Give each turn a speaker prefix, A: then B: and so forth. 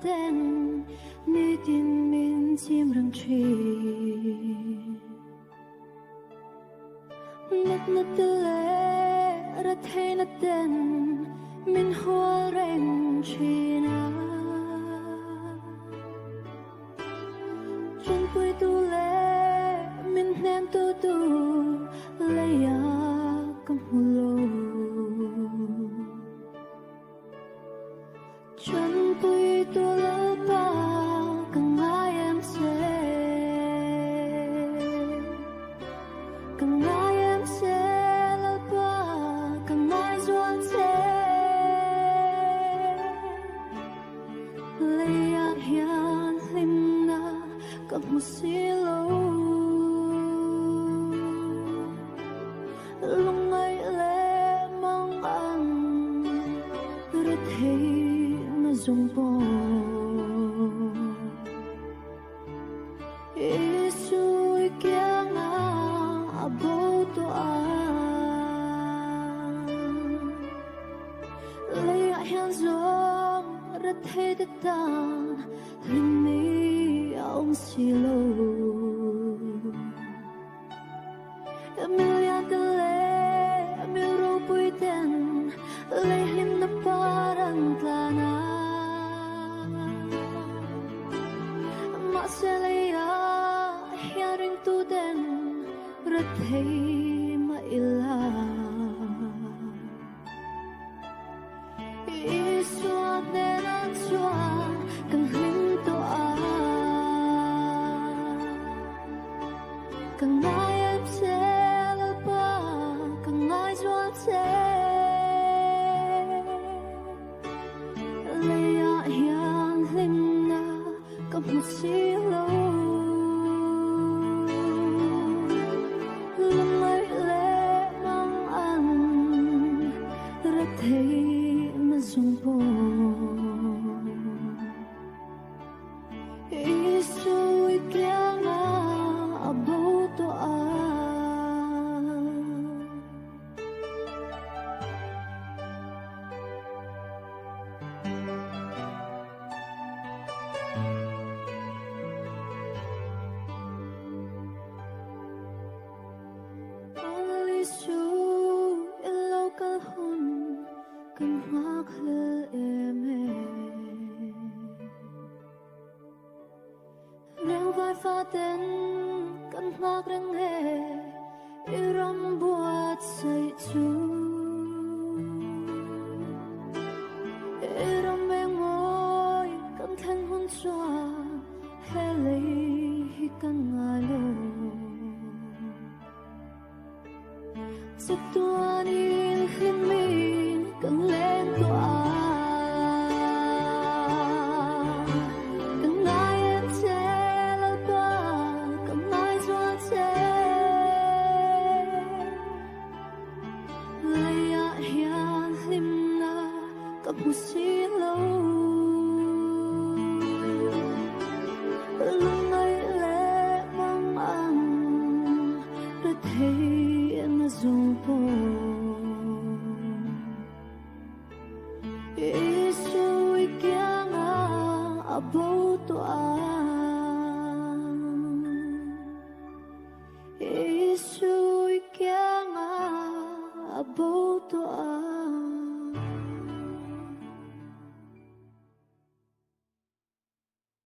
A: tên ni tin min chim răng trì nát nát lệ ra thay nát tên min hoa rèn trì na chân quay tu lệ min nem tu tu lệ ya cầm hồ chân quay tu lệ ba càng ai em sẽ càng ai em sẽ lệ ba càng ai doan sẽ lệ ya hiền lim na cầm một xí lâu lòng ai lệ mong anh rất thấy nó dùng bò Isu kia ngã bố toa lấy hiền giống rất thấy đất ta linh mi ông xì lô Emilia tele Emiro puiten lấy him na parang tlana Maselaya hiaring tu den rất thấy maila Iswa den an swa kang him to a kang ai em sẽ là ba kang ai doan sẽ leya hian lim na cầm một xí lâu lòng ấy lệ mong anh rất thấy mà dùng bò Isu kia ngã bố toa Isu ilaw kalhon kan makhal eme Reng vai pha tên kan mak reng he iram buat say chu iram meng moi kan thang hun chua he lei hi kan ngalo Setuan il himin kang len toa Kang ai em sẽ là ba Kang ai doan sẽ Leya hian lim na Cầm một xí lâu Lòng ấy lệ mong anh Đã thấy nó dùng bò Isu kia ngã bố toa Isu kia ngã bố toa